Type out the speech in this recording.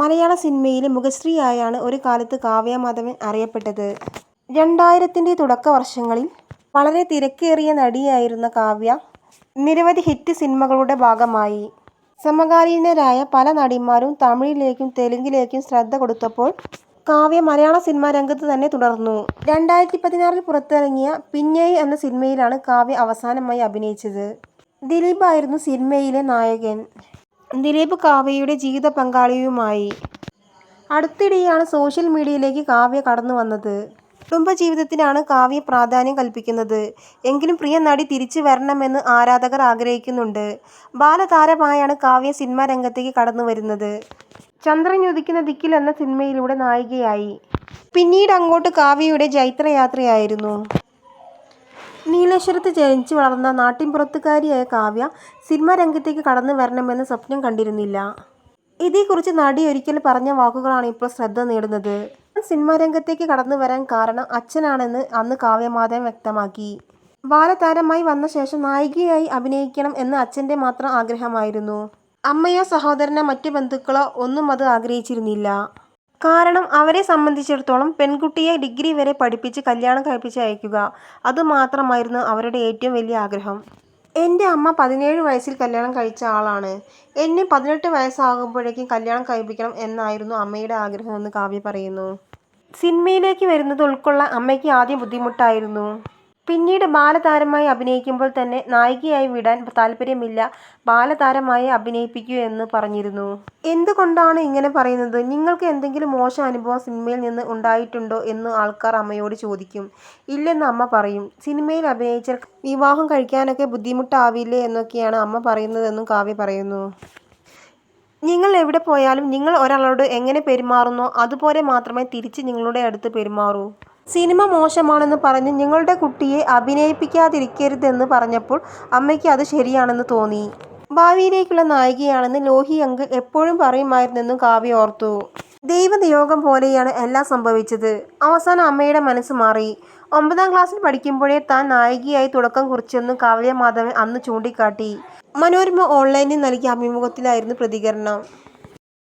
മലയാള സിനിമയിലെ മുഖശ്രീയായാണ് ഒരു കാലത്ത് കാവ്യ മാധവൻ അറിയപ്പെട്ടത്. 2000-ന്റെ തുടക്ക വർഷങ്ങളിൽ വളരെ തിരക്കേറിയ നടിയായിരുന്ന കാവ്യ നിരവധി ഹിറ്റ് സിനിമകളുടെ ഭാഗമായി. സമകാലീനരായ പല നടിമാരും തമിഴിലേക്കും തെലുങ്കിലേക്കും ശ്രദ്ധ കൊടുത്തപ്പോൾ കാവ്യ മലയാള സിനിമാ രംഗത്ത് തന്നെ തുടർന്നു. 2016-ൽ പുറത്തിറങ്ങിയ പിന്നെയും എന്ന സിനിമയിലാണ് കാവ്യ അവസാനമായി അഭിനയിച്ചത്. ദിലീപായിരുന്നു സിനിമയിലെ നായകൻ. ദിലീപ് കാവ്യയുടെ ജീവിത പങ്കാളിയുമായി. അടുത്തിടെയാണ് സോഷ്യൽ മീഡിയയിലേക്ക് കാവ്യ കടന്നു വന്നത്. കുടുംബജീവിതത്തിനാണ് കാവ്യ പ്രാധാന്യം കൽപ്പിക്കുന്നത്. എങ്കിലും പ്രിയ നടി തിരിച്ചു വരണമെന്ന് ആരാധകർ ആഗ്രഹിക്കുന്നുണ്ട്. ബാലതാരമായാണ് കാവ്യ സിനിമാ രംഗത്തേക്ക് കടന്നു വരുന്നത്. ചന്ദ്രനുദിക്കുന്ന ദിക്കിൽ എന്ന സിനിമയിലൂടെ നായികയായി. പിന്നീട് അങ്ങോട്ട് കാവ്യയുടെ ജൈത്രയാത്രയായിരുന്നു. നീലേശ്വരത്ത് ജനിച്ചു വളർന്ന നാട്ടിൻപുറത്തുകാരിയായ കാവ്യ സിനിമാ രംഗത്തേക്ക് കടന്നു വരണമെന്ന് സ്വപ്നം കണ്ടിരുന്നില്ല. ഇതേക്കുറിച്ച് നടി ഒരിക്കൽ പറഞ്ഞ വാക്കുകളാണ് ഇപ്പോൾ ശ്രദ്ധ നേടുന്നത്. സിനിമാ രംഗത്തേക്ക് കടന്നു വരാൻ കാരണം അച്ഛനാണെന്ന് അന്ന് കാവ്യ മാധവൻ വ്യക്തമാക്കി. ബാലതാരമായി വന്ന ശേഷം നായികയായി അഭിനയിക്കണം എന്ന് അച്ഛൻ്റെ മാത്രം ആഗ്രഹമായിരുന്നു. അമ്മയോ സഹോദരനോ മറ്റു ബന്ധുക്കളോ ഒന്നും അത് ആഗ്രഹിച്ചിരുന്നില്ല. കാരണം അവരെ സംബന്ധിച്ചിടത്തോളം പെൺകുട്ടിയെ ഡിഗ്രി വരെ പഠിപ്പിച്ച് കല്യാണം കഴിപ്പിച്ച് അയക്കുക, അതുമാത്രമായിരുന്നു അവരുടെ ഏറ്റവും വലിയ ആഗ്രഹം. എൻ്റെ അമ്മ 17 വയസ്സിൽ കല്യാണം കഴിച്ച ആളാണ്. എന്നെ 18 വയസ്സാകുമ്പോഴേക്കും കല്യാണം കഴിപ്പിക്കണം എന്നായിരുന്നു അമ്മയുടെ ആഗ്രഹമെന്ന് കാവ്യ പറയുന്നു. സിനിമയിലേക്ക് വരുന്നത് ഉൾക്കൊള്ളാൻ അമ്മയ്ക്ക് ആദ്യം ബുദ്ധിമുട്ടായിരുന്നു. പിന്നീട് ബാലതാരമായി അഭിനയിക്കുമ്പോൾ തന്നെ നായികയായി വിടാൻ താല്പര്യമില്ല, ബാലതാരമായി അഭിനയിപ്പിക്കൂ എന്ന് പറഞ്ഞിരുന്നു. എന്തുകൊണ്ടാണ് ഇങ്ങനെ പറയുന്നത്? നിങ്ങൾക്ക് എന്തെങ്കിലും മോശം അനുഭവം സിനിമയിൽ നിന്ന് ഉണ്ടായിട്ടുണ്ടോ എന്ന് ആൾക്കാർ അമ്മയോട് ചോദിക്കും. ഇല്ലെന്ന് അമ്മ പറയും. സിനിമയിൽ അഭിനയിച്ചാൽ വിവാഹം കഴിക്കാനൊക്കെ ബുദ്ധിമുട്ടാവില്ലേ എന്നൊക്കെയാണ് അമ്മ പറയുന്നതെന്നും കാവ്യ പറയുന്നു. നിങ്ങൾ എവിടെ പോയാലും നിങ്ങൾ ഒരാളോട് എങ്ങനെ പെരുമാറുന്നോ അതുപോലെ മാത്രമേ തിരിച്ച് നിങ്ങളുടെ അടുത്ത് പെരുമാറൂ. സിനിമ മോശമാണെന്ന് പറഞ്ഞ് നിങ്ങളുടെ കുട്ടിയെ അഭിനയിപ്പിക്കാതിരിക്കരുതെന്ന് പറഞ്ഞപ്പോൾ അമ്മയ്ക്ക് അത് ശരിയാണെന്ന് തോന്നി. ഭാവിയിലേക്കുള്ള നായികയാണെന്ന് ലോഹി അങ്കിൾ എപ്പോഴും പറയുമായിരുന്നെന്നും കാവ്യ ഓർത്തു. ദൈവനിയോഗം പോലെയാണ് എല്ലാം സംഭവിച്ചത്. അവസാനം അമ്മയുടെ മനസ്സ് മാറി. 9ാം ക്ലാസ്സിൽ പഠിക്കുമ്പോഴേ താൻ നായികയായി തുടക്കം കുറിച്ചെന്നും കാവ്യ മാധവൻ അന്ന് ചൂണ്ടിക്കാട്ടി. മനോരമ ഓൺലൈനിൽ നൽകിയ അഭിമുഖത്തിലായിരുന്നു പ്രതികരണം.